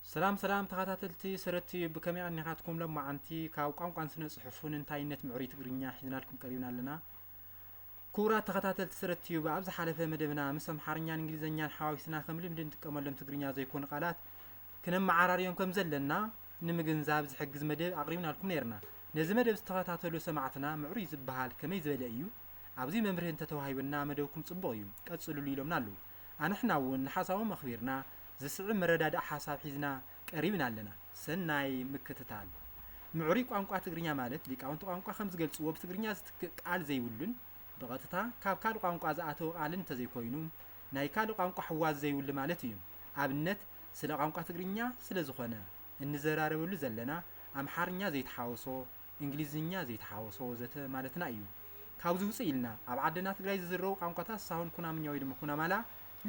سلام تخاتلتي سرتي بكمي أني خاتكم لما عنتي كاو قام سنة صحفون انتاينت معري تقرينيا حيدنا لكم قريبنا لنا كورا تخاتلت سرتي وبعبز حالفة مدبنا مسم حارنيان انجليزيان حواوسنا خملي مدن تكمل لم تقرينيا زي كون قالات كنم معراريون كم زلنا نمجن زابز حجز مدب أقريبنا لكم نيرنا نزي مدب تخاتلو سمعتنا معري زبهال كمي زبلايو عبزي ممرهن تتوهايبنا مدوكم صبغيو كتصلوا لي لهم نالو أنا حنا ونحاساو مخبيرنا زسع مرداد حساب حزنا قريبنا لنا سناي مكتتال معري قانقا تግርኛ ማለት ሊቃውንት ቋንቋ ከም ዝገልጽዎ ብትግርኛ ቃል ዘይውልን በቀጥታ ካብ ካል ቋንቋ ዝኣተው ቃልን ተዘይኮይኑ ናይ ካል ቋንቋ ሕዋዝ ዘይውል ማለት እዩ ኣብነት ስለ ቋንቋ ትግርኛ ስለ ዝኾነ እንዘራረበሉ ዘለና ኣምሓርኛ ዘይተሓወሶ እንግሊዝኛ ዘይተሓወሶ ዘተ ማለትና እዩ ካብዚ ውጽእ ኢልና ኣብ ዓድና ትግራይ ዝዝረው ቋንቋታት ሳሁን ኩናምኛ ወይ ድማ ኩናማላ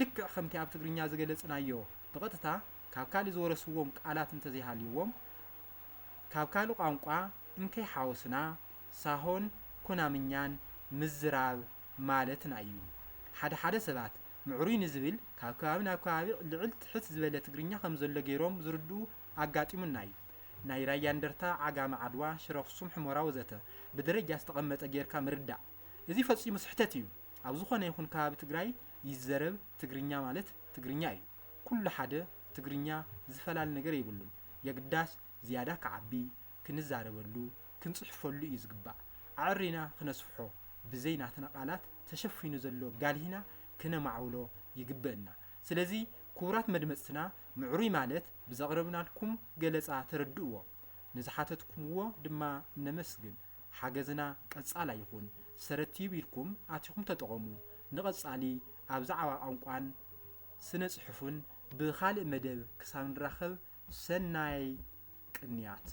ልክ ከምቲ ኣብ ትግርኛ ዝገለጽናዮ በቀጥታ ካብ ካል ዝወረስዎም ቃላት እንተዘይሃልይዎም ካብ ካል ቋንቋ እንከይ ሓወስና ሳሆን ኩናምኛን ምዝራብ ማለትና እዩ ሓደ ሰባት ምዕሩይ ንዝብል ካብ ከባቢ ናብ ከባቢ ልዕል ትሕት ዝበለ ትግርኛ ከም ዘሎ ገይሮም ዝርዱ ኣጋጢሙና እዩ ናይ ራያ እንደርታ ዓጋመ ዓድዋ ሽረ ኣክሱም ሕሞራ ወዘተ ብደረጃ ዝተቐመጠ ጌርካ ምርዳእ እዚ ፈጺሙ ስሕተት እዩ ኣብ ዝኾነ ይኹን ከባቢ ትግራይ ይዘረብ ትግርኛ ማለት ትግርኛ እዩ ኩሉ ሓደ ትግርኛ ዝፈላል ነገር ይብሉን የግዳስ ዝያዳ ከዓቢ ክንዛረበሉ ክንጽሕፈሉ እዩ ዝግባእ ኣዕሪና ክነስፍሖ ብዘይናትና ቃላት ተሸፊኑ ዘሎ ጋልሂና ክነማዕውሎ ይግበአና ስለዚ ኩብራት መድመጽትና ምዕሩይ ማለት ብዘቕረብናልኩም ገለጻ ተረድእዎ ንዝሓተትኩምዎ ድማ ነመስግን ሓገዝና ቀጻላ ይኹን ሰረቲብ ኢልኩም ኣቲኹም ተጠቐሙ ንቐጻሊ ኣብ ዛዕባ ቋንቋን ስነ ጽሑፍን ብኻልእ መደብ ክሳብ ንራኸብ ሰናይ ቅንያት